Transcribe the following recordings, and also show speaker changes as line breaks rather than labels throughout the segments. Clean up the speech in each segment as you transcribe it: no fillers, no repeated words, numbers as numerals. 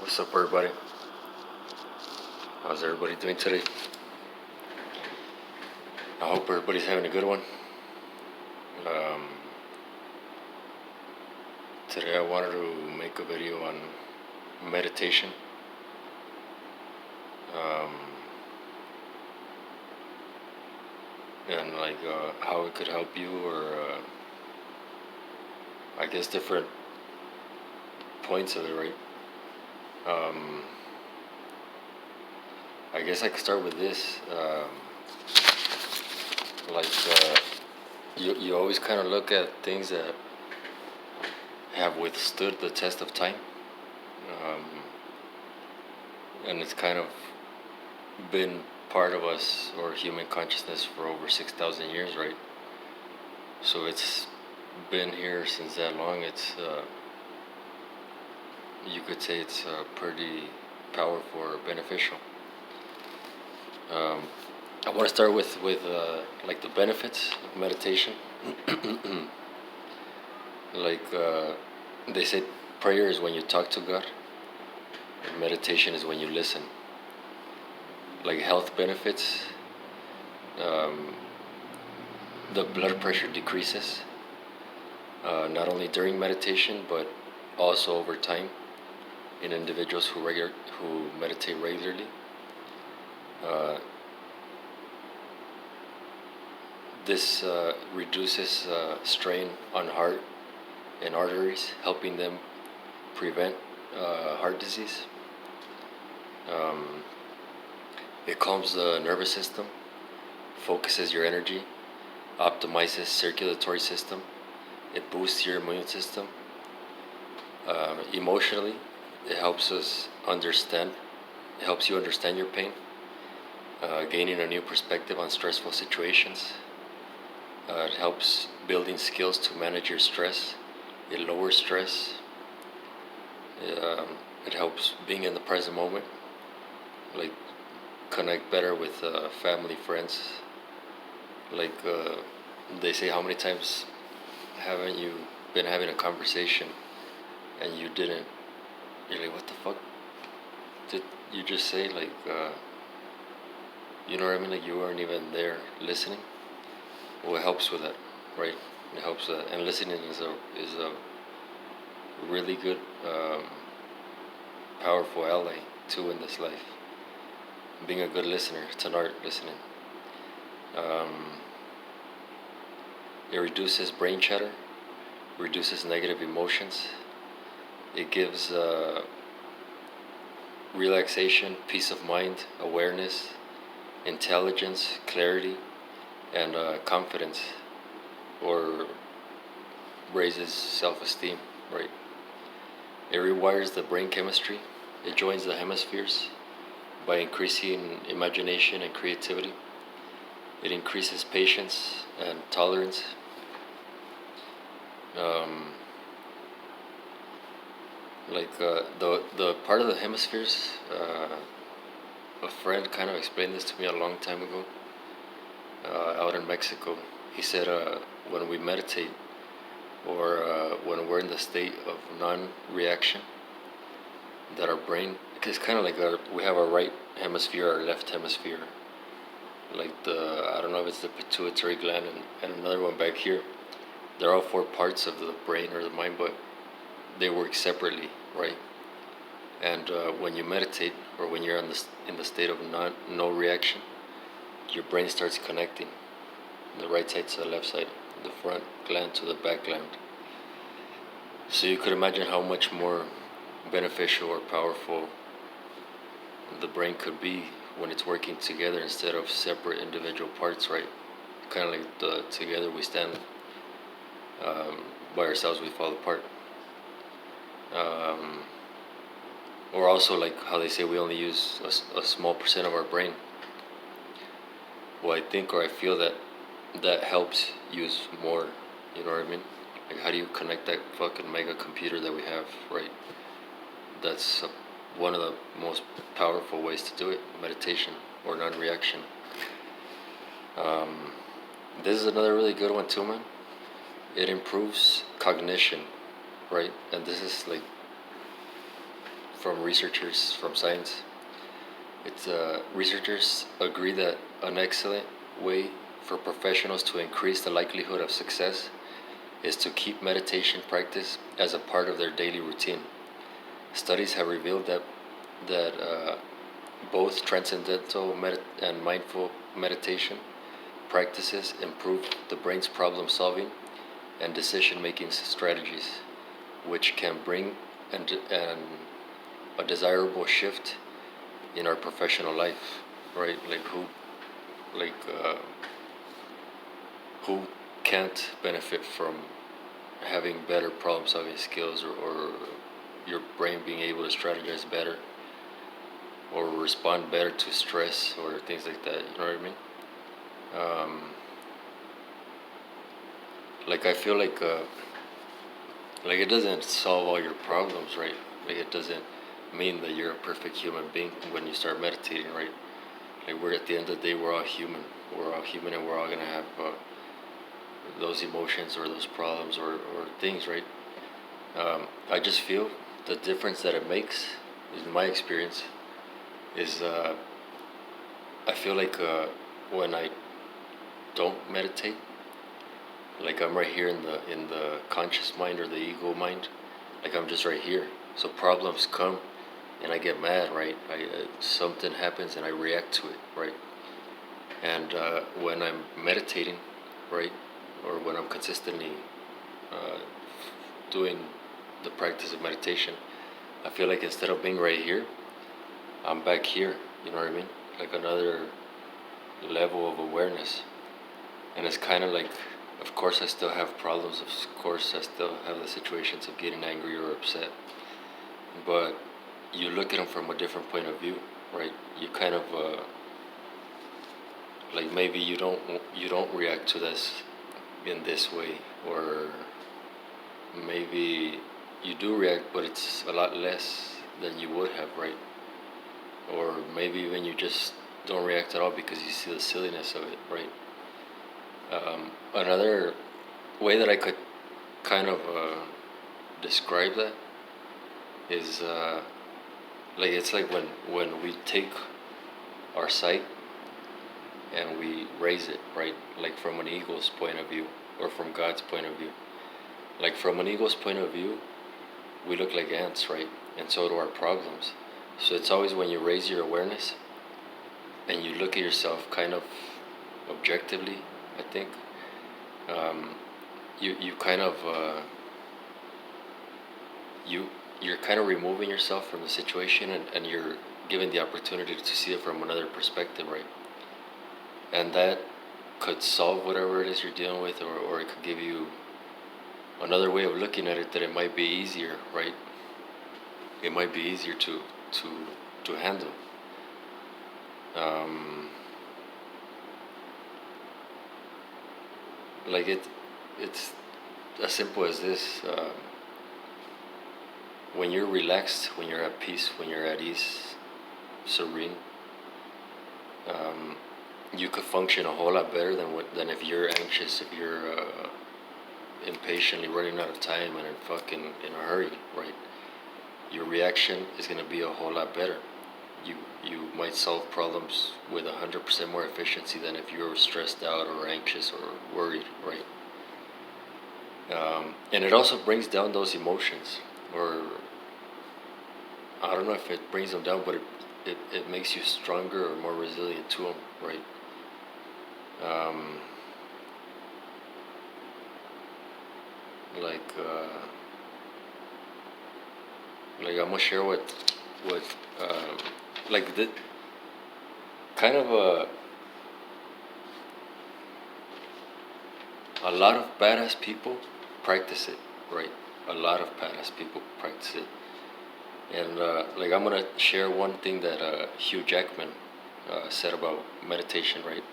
What's up, everybody? How's everybody doing today? I hope everybody's having a good one. Um, Today I wanted to make a video on meditation. Um, and how it could help you, or I guess different points of it, right? I guess I could start with this. Like, you always kind of look at things that have withstood the test of time. Um, and it's kind of been part of us, or human consciousness, for over 6,000 years, right? So it's been here since that long. It's you could say it's pretty powerful or beneficial. I want to start with like the benefits of meditation. Like they say, prayer is when you talk to God, and meditation is when you listen. Like health benefits, the blood pressure decreases, not only during meditation but also over time in individuals who meditate regularly. This reduces strain on heart and arteries, helping them prevent heart disease. It calms the nervous system, focuses your energy, optimizes circulatory system. It boosts your immune system. Emotionally, it helps us understand. It helps you understand your pain, gaining a new perspective on stressful situations. It helps building skills to manage your stress. It lowers stress. It helps being in the present moment, like connect better with family, friends. Like they say, how many times haven't you been having a conversation and you didn't? You're like, what the fuck did you just say? Like, you know what I mean? Like, you weren't even there listening. Well, it helps with that, right? It helps, and listening is a really good, powerful ally too in this life. Being a good listener, it's an art, listening. It reduces brain chatter, reduces negative emotions. It gives relaxation, peace of mind, awareness, intelligence, clarity, and confidence, or raises self-esteem, right? It rewires the brain chemistry. It joins the hemispheres by increasing imagination and creativity. It increases patience and tolerance. The part of the hemispheres, a friend kind of explained this to me a long time ago, out in Mexico. He said when we meditate, or when we're in the state of non-reaction, that our brain, it's kind of like we have our right hemisphere, our left hemisphere, like I don't know if it's the pituitary gland, and another one back here. They're all four parts of the brain or the mind, but they work separately, right? And when you meditate, or when you're in the state of no reaction, your brain starts connecting the right side to the left side, the front gland to the back gland. So you could imagine how much more beneficial or powerful the brain could be when it's working together instead of separate individual parts, right? Kind of like together we stand, by ourselves we fall apart. Or also, like how they say we only use a small percent of our brain. Well, I think, or I feel that helps use more. You know what I mean? Like, how do you connect that fucking mega computer that we have, right? That's one of the most powerful ways to do it: meditation or non-reaction. This is another really good one too, man. It improves cognition, right? And this is like from researchers from science. It's researchers agree that an excellent way for professionals to increase the likelihood of success is to keep meditation practice as a part of their daily routine. Studies have revealed that both transcendental and mindful meditation practices improve the brain's problem-solving and decision-making strategies, which can bring an a desirable shift in our professional life, right? Like who can't benefit from having better problem-solving skills, or your brain being able to strategize better or respond better to stress or things like that? You know what I mean? Like I feel like it doesn't solve all your problems, right? Like it doesn't mean that you're a perfect human being when you start meditating, right? Like we're at the end of the day, we're all human. We're all human, and we're all gonna have those emotions or those problems or things, right? I just feel the difference that it makes, in my experience, is I feel like when I don't meditate, like I'm right here in the conscious mind or the ego mind, like I'm just right here. So problems come, and I get mad, right? Something happens and I react to it, right? And when I'm meditating, right, or when I'm consistently uh, doing the practice of meditation, I feel like instead of being right here, I'm back here. You know what I mean? Like another level of awareness. And it's kind of like, of course I still have problems, of course I still have the situations of getting angry or upset, but you look at them from a different point of view, right? You kind of like maybe you don't react to this in this way, or maybe you do react, but it's a lot less than you would have, right? Or maybe even you just don't react at all because you see the silliness of it, right? Another way that I could kind of describe that is like it's like when we take our sight and we raise it, right? Like from an eagle's point of view, or from God's point of view. Like from an eagle's point of view, we look like ants, right? And so do our problems. So it's always when you raise your awareness and you look at yourself kind of objectively, I think, you kind of you're kind of removing yourself from the situation, and you're given the opportunity to see it from another perspective, right? And that could solve whatever it is you're dealing with, or it could give you another way of looking at it, that it might be easier, right? It might be easier to handle. Like it's as simple as this. When you're relaxed, when you're at peace, when you're at ease, serene, you could function a whole lot better than if you're anxious, if you're impatiently running out of time and in a hurry, right? Your reaction is going to be a whole lot better. You might solve problems with 100% more efficiency than if you're stressed out or anxious or worried, right? And it also brings down those emotions, or I don't know if it brings them down, but it makes you stronger or more resilient to them, right? Um, like I'm gonna share what like the kind of a lot of badass people practice it, right? A lot of badass people practice it. And like I'm gonna share one thing that Hugh Jackman said about meditation, right?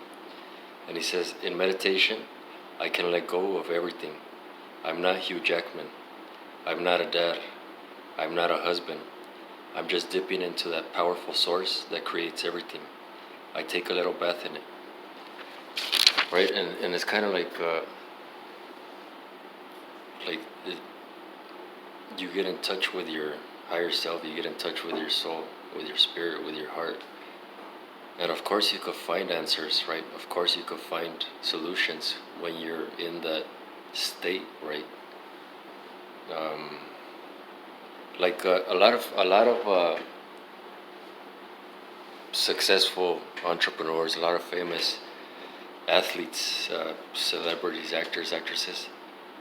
And he says, in meditation, I can let go of everything. I'm not Hugh Jackman. I'm not a dad. I'm not a husband. I'm just dipping into that powerful source that creates everything. I take a little bath in it, right? And it's kind of like it, you get in touch with higher self. You get in touch with your soul, with your spirit, with your heart. And of course, you could find answers, right? Of course, you could find solutions when you're in that state, right? Um, like a lot of successful entrepreneurs, a lot of famous athletes, celebrities, actors, actresses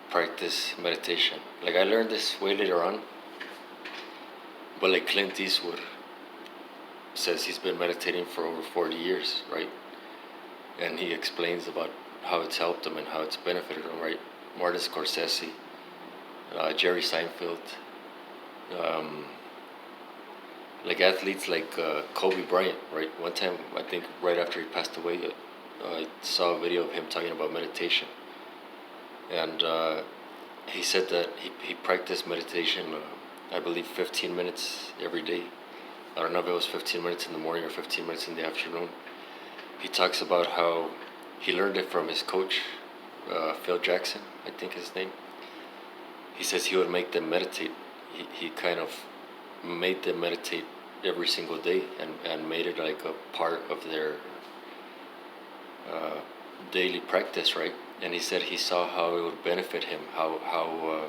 practice meditation. Like I learned this way later on, but like Clint Eastwood says he's been meditating for over 40 years, right? And he explains about how it's helped him and how it's benefited him, right? Martin Scorsese, Jerry Seinfeld, um, like athletes like Kobe Bryant, right? One time, I think right after he passed away, I saw a video of him talking about meditation. And he said that he practiced meditation, I believe 15 minutes every day. I don't know if it was 15 minutes in the morning or 15 minutes in the afternoon. He talks about how he learned it from his coach, Phil Jackson, I think his name. He says he would make them meditate. He kind of made them meditate every single day and made it like a part of their uh, daily practice, right? And he said he saw how it would benefit him, how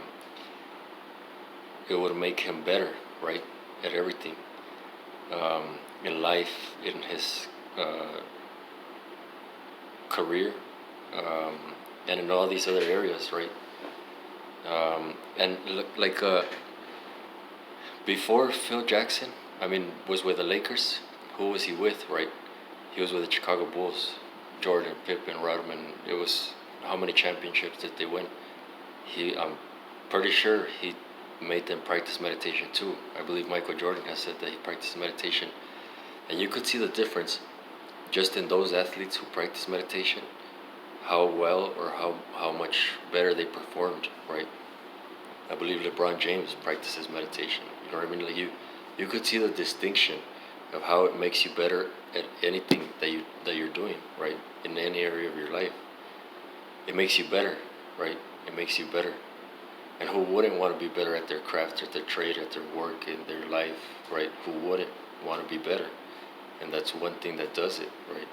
it would make him better, right, at everything, in life, in his career, um, and in all these other areas, right? And like before Phil Jackson, I mean, was with the Lakers. Who was he with, right? He was with the Chicago Bulls. Jordan, Pippen, Rodman. It was how many championships did they win? I'm pretty sure he made them practice meditation too. I believe Michael Jordan has said that he practiced meditation, and you could see the difference just in those athletes who practice meditation, how well or how much better they performed, right? I believe LeBron James practices meditation. You know what I mean? Like you could see the distinction of how it makes you better at anything that you're doing, right? In any area of your life, it makes you better, right? It makes you better. And who wouldn't want to be better at their craft, at their trade, at their work, in their life, right? Who wouldn't want to be better? And that's one thing that does it, right?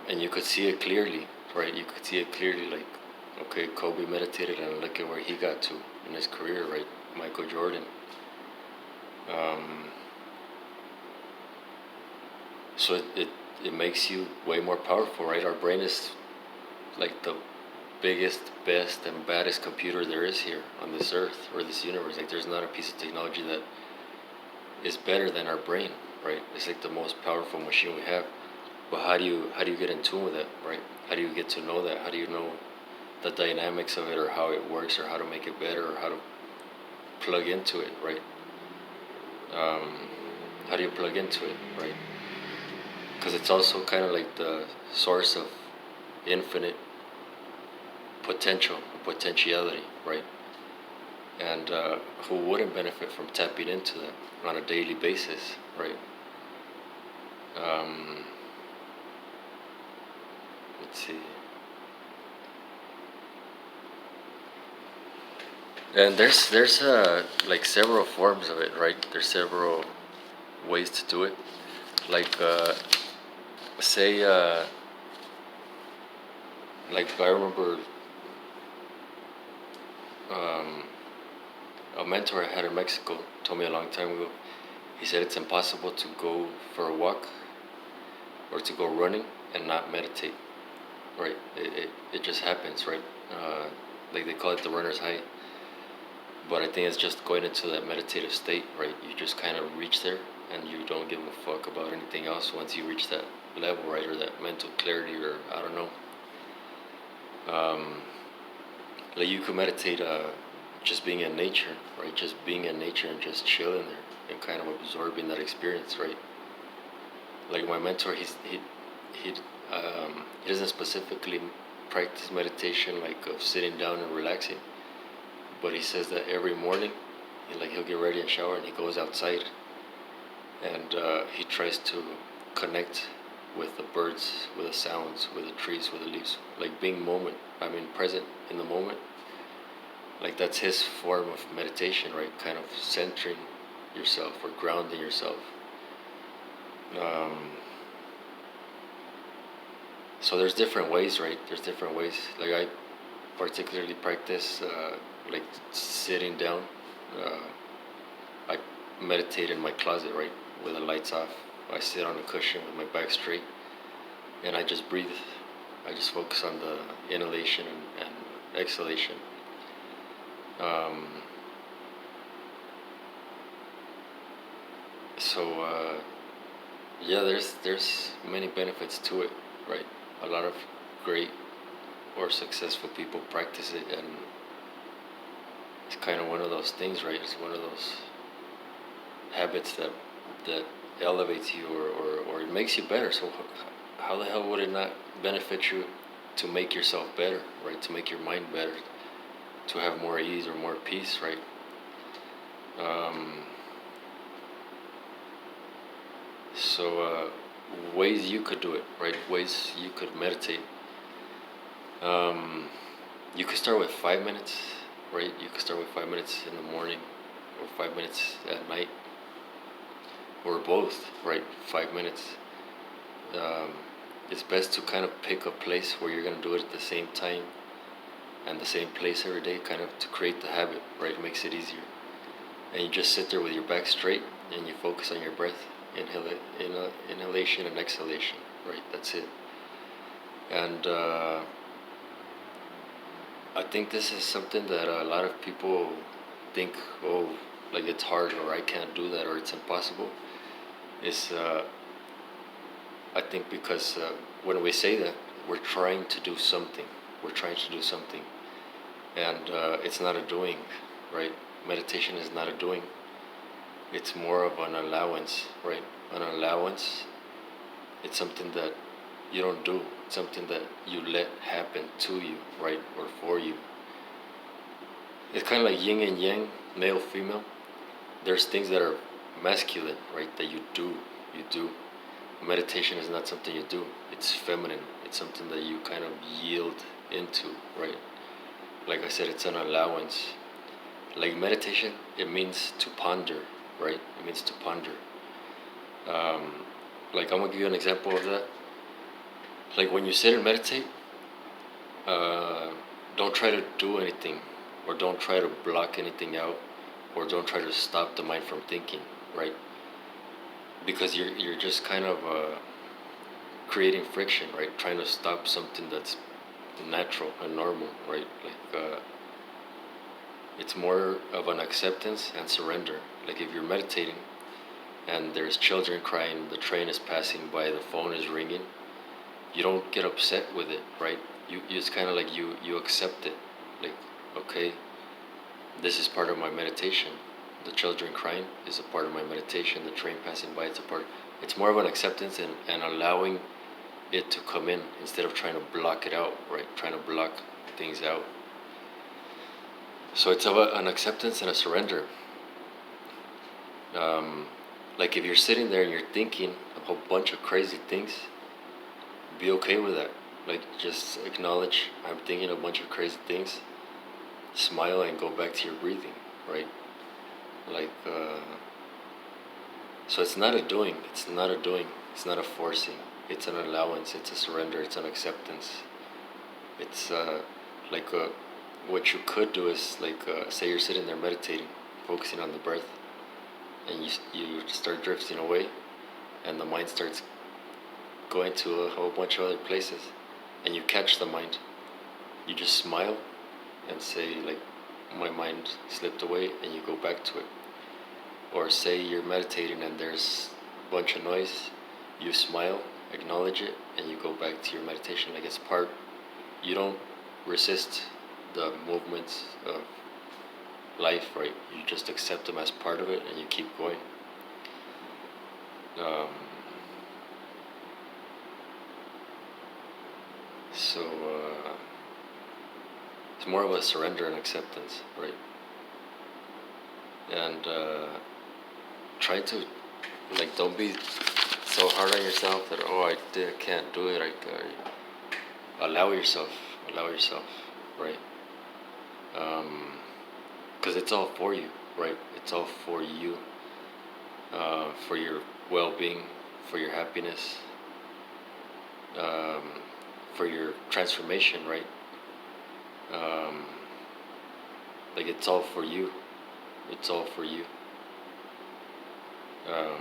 And you could see it clearly, right? You could see it clearly, like, okay, Kobe meditated, and look at where he got to in his career, right? Michael Jordan. Um, so it makes you way more powerful, right? Our brain is like the biggest, best, and baddest computer there is here on this earth or this universe. Like, there's not a piece of technology that is better than our brain, right? It's like the most powerful machine we have. But how do you get in tune with it, right? How do you get to know that? How do you know the dynamics of it, or how it works, or how to make it better, or how to plug into it, right? How do you plug into it, right? Because it's also kind of like the source of infinite potential, potentiality, right? And who wouldn't benefit from tapping into that on a daily basis, right? Um, let's see. And there's like several forms of it, right? There's several ways to do it. Like say like I remember um, a mentor I had in Mexico told me a long time ago. He said it's impossible to go for a walk or to go running and not meditate, right? It just happens, right? Like they call it the runner's high. But I think it's just going into that meditative state, right? You just kind of reach there and you don't give a fuck about anything else once you reach that level, right? Or that mental clarity, or I don't know. Like you could meditate just being in nature, right? Just being in nature and just chilling there and kind of absorbing that experience, right? Like my mentor, he doesn't specifically practice meditation like of sitting down and relaxing, but he says that every morning, he'll get ready and shower and he goes outside, and he tries to connect with the birds, with the sounds, with the trees, with the leaves, like being present in the moment, like that's his form of meditation, right? Kind of centering yourself or grounding yourself. Um, so there's different ways, right? There's different ways. Like I particularly practice like sitting down. Uh, I meditate in my closet, right, with the lights off. I sit on a cushion with my back straight, and I just breathe. I just focus on the inhalation and exhalation. Um, so yeah, there's many benefits to it, right? A lot of great or successful people practice it, and it's kind of one of those things, right? It's one of those habits that elevates you or it makes you better. So how the hell would it not benefit you to make yourself better, right? To make your mind better, to have more ease or more peace, right? Um, so ways you could do it, right? Ways you could meditate. Um, you could start with 5 minutes, right? You could start with 5 minutes in the morning or 5 minutes at night or both, right? 5 minutes. Um, it's best to kind of pick a place where you're going to do it at the same time and the same place every day, kind of to create the habit, right? It makes it easier. And you just sit there with your back straight and you focus on your breath, inhalation and exhalation, right? That's it. And I think this is something that a lot of people think, oh, like it's hard or I can't do that or it's impossible. Is I think because when we say that, we're trying to do something. We're trying to do something. And it's not a doing, right? Meditation is not a doing. It's more of an allowance, right? An allowance, it's something that you don't do. It's something that you let happen to you, right? Or for you. It's kind of like yin and yang, male, female. There's things that are masculine, right? That you do. Meditation is not something you do. It's feminine. It's something that you kind of yield into, right? Like I said, it's an allowance. Like meditation, it means to ponder, right? It means to ponder. Like I'm gonna give you an example of that. Like when you sit and meditate, uh, don't try to do anything, or don't try to block anything out, or don't try to stop the mind from thinking, right? Because you're just kind of creating friction, right? Trying to stop something that's natural and normal, right? Like it's more of an acceptance and surrender. Like if you're meditating and there's children crying, the train is passing by, the phone is ringing, you don't get upset with it, right? You it's kind of like you accept it. Like, okay, this is part of my meditation. The children crying is a part of my meditation. The train passing by, it's a part. It's more of an acceptance and allowing it to come in instead of trying to block it out, right? Trying to block things out. So it's about an acceptance and a surrender. Like if you're sitting there and you're thinking a whole bunch of crazy things, be okay with that. Like just acknowledge I'm thinking a bunch of crazy things, smile and go back to your breathing, right? Like so it's not a doing, it's not a doing, it's not a forcing, it's an allowance, it's a surrender, it's an acceptance. It's like what you could do is like say you're sitting there meditating, focusing on the breath, and you start drifting away, and the mind starts going to a whole bunch of other places, and you catch the mind. You just smile and say like, my mind slipped away, and you go back to it. Or say you're meditating and there's a bunch of noise, you smile, acknowledge it, and you go back to your meditation. Like it's part. You don't resist the movements of life, right? You just accept them as part of it, and you keep going. So it's more of a surrender and acceptance, right? And try to, like, don't be so hard on yourself that, oh, I can't do it. Allow yourself, right? because it's all for you, right? It's all for you, for your well-being, for your happiness, um, for your transformation, right? Um, like it's all for you. It's all for you. Um,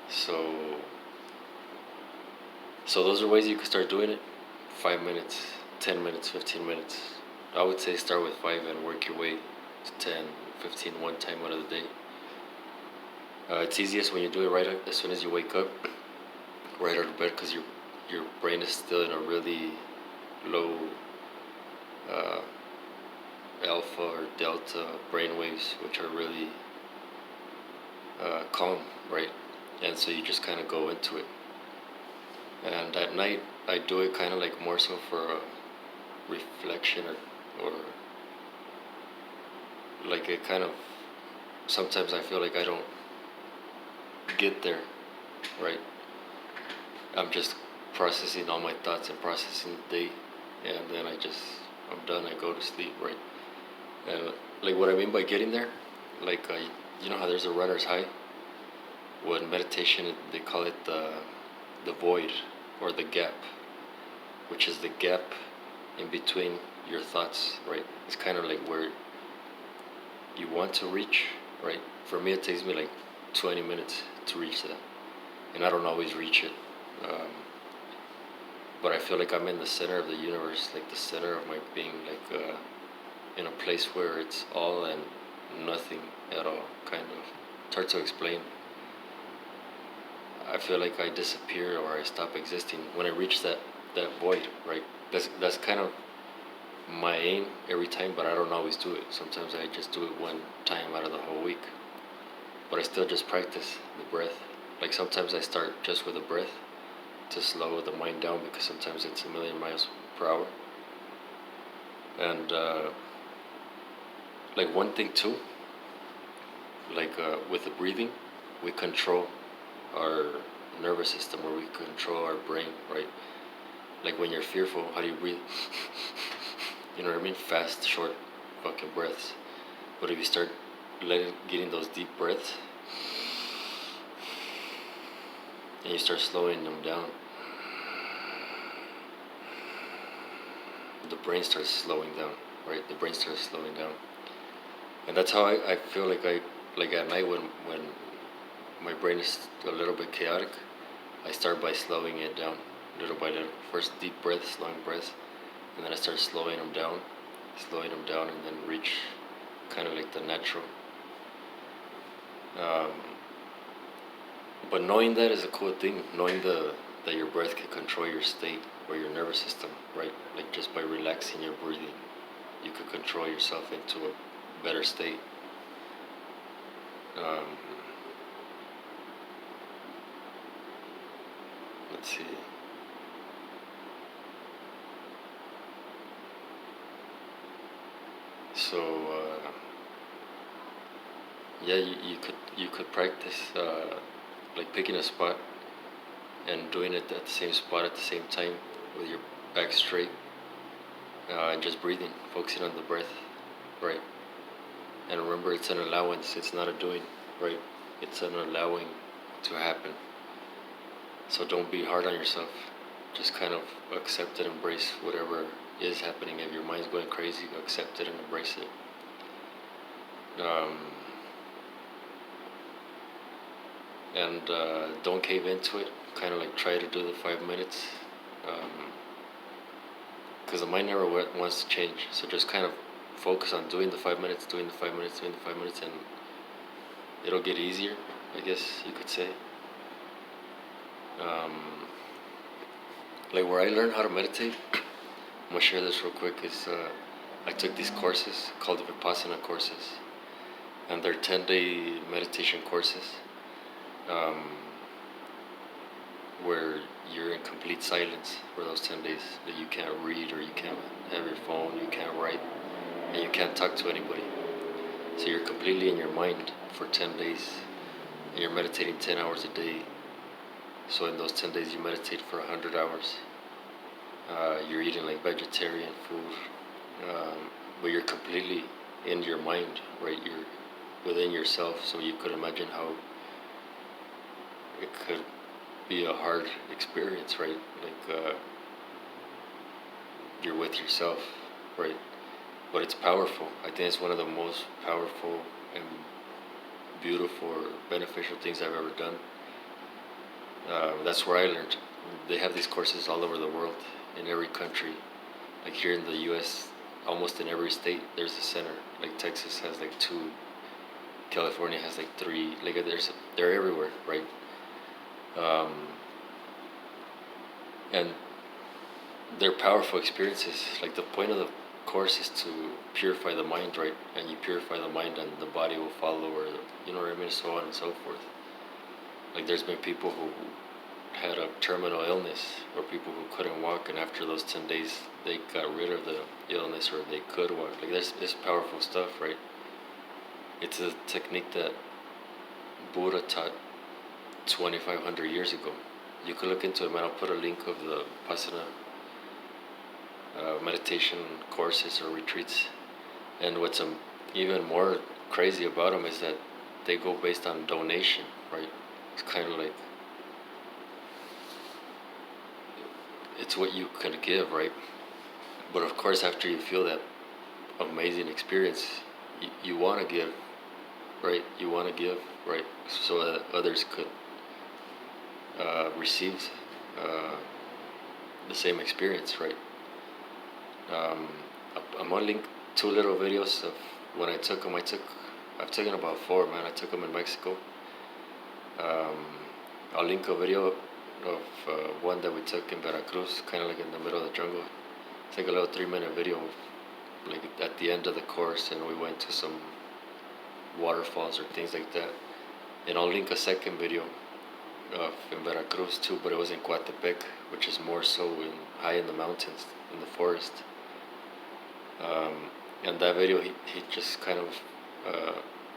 so, so those are ways you can start doing it. 5 minutes, 10 minutes, 15 minutes. I would say start with 5 and work your way to 10, 15 one time out of the day. It's easiest when you do it right as soon as you wake up, right out of bed, because your brain is still in a really low uh, alpha or delta brain waves, which are really calm, right? And so you just kind of go into it. And at night, I do it kind of like more so for a reflection, or like it kind of, sometimes I feel like I don't get there, right? I'm just processing all my thoughts and processing the day, and then I'm done, I go to sleep, right? And like what I mean by getting there, like you know how there's a runner's high? Well, in meditation, they call it the void, or the gap, which is the gap in between your thoughts, right? It's kind of like where you want to reach, right? For me, it takes me like 20 minutes to reach that, and I don't always reach it. Um, but I feel like I'm in the center of the universe, like the center of my being, like in a place where it's all and nothing at all, kind of. It's hard to explain. I feel like I disappear or I stop existing when I reach that void, right? That's kind of my aim every time, but I don't always do it. Sometimes I just do it one time out of the whole week. But I still just practice the breath. Like sometimes I start just with the breath to slow the mind down, because sometimes it's a million miles per hour. And like one thing too, like with the breathing, we control our nervous system, or we control our brain, right? Like when you're fearful, how do you breathe? You know what I mean? Fast, short, fucking breaths. But if you start getting those deep breaths, and you start slowing them down, the brain starts slowing down, right? The brain starts slowing down. And that's how I feel like like at night when my brain is a little bit chaotic, I start by slowing it down little by little. First deep breaths, long breaths, and then I start slowing them down, and then reach kind of like the natural. But knowing that is a cool thing, knowing that your breath can control your state or your nervous system, right? Like just by relaxing your breathing, you could control yourself into a better state. Let's see. So yeah, you could practice like picking a spot and doing it at the same spot at the same time with your back straight, and just breathing, focusing on the breath, right? And remember, it's an allowance, it's not a doing, right? It's an allowing to happen. So don't be hard on yourself. Just kind of accept and embrace whatever is happening. If your mind's going crazy, accept it and embrace it. And don't cave into it. Kind of like try to do the 5 minutes, because the mind never wants to change. So just kind of focus on doing the 5 minutes, doing the 5 minutes, doing the 5 minutes, and it'll get easier, I guess you could say. Like where I learned how to meditate, I'm gonna share this real quick. Is I took these courses called the Vipassana courses, and they're 10-day meditation courses, where you're in complete silence for those 10 days. That you can't read, or you can't have your phone, you can't write, and you can't talk to anybody. So you're completely in your mind for 10 days, and you're meditating 10 hours a day. So in those 10 days, you meditate for 100 hours. You're eating like vegetarian food, but you're completely in your mind, right? You're within yourself, so you could imagine how it could be a hard experience, right? Like you're with yourself, right? But it's powerful. I think it's one of the most powerful and beautiful or beneficial things I've ever done. That's where I learned. They have these courses all over the world, in every country. Like here in the U.S., almost in every state, there's a center. Like Texas has like two, California has like three. Like they're everywhere, right? Um, and they're powerful experiences. Like the point of the course is to purify the mind, right? And you purify the mind, and the body will follow, or you know what I mean, so on and so forth. Like there's been people who had a terminal illness, or people who couldn't walk, and after those 10 days, they got rid of the illness, or they could walk. Like there's this powerful stuff, right? It's a technique that Buddha taught 2,500 years ago. You could look into it, man. I'll put a link of the Vipassana meditation courses or retreats. And what's even more crazy about them is that they go based on donation, right? It's kind of like it's what you can give, right? But of course, after you feel that amazing experience, you want to give, right? You want to give, right? So that others could receive uh, the same experience, right? Um, I'm gonna link two little videos of when I took them. I've taken about four, man. I took them in Mexico. Um, I'll link a video of one that we took in Veracruz, kind of like in the middle of the jungle. It's like a little 3-minute video, like at the end of the course, and we went to some waterfalls or things like that. And I'll link a second video of in Veracruz too, but it was in Coatepec, which is more so high in the mountains, in the forest. And that video, he just kind of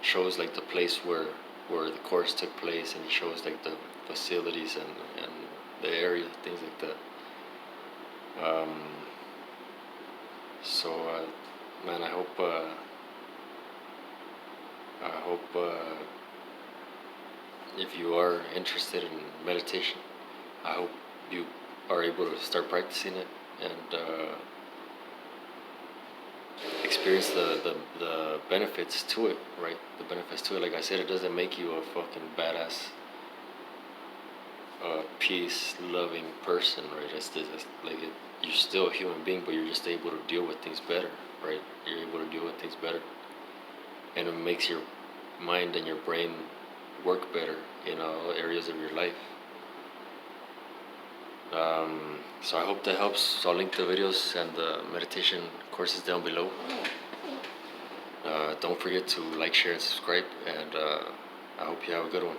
shows like the place where the course took place, and he shows like the facilities and the area, things like that. So, man, I hope if you are interested in meditation, I hope you are able to start practicing it and experience the benefits to it, right? The benefits to it. Like I said, it doesn't make you a fucking badass, peace-loving person, right? It's like you're still a human being, but you're just able to deal with things better, right? You're able to deal with things better, and it makes your mind and your brain work better in all areas of your life. So I hope that helps. So I'll link the videos and the meditation courses down below. Don't forget to like, share, and subscribe, and I hope you have a good one.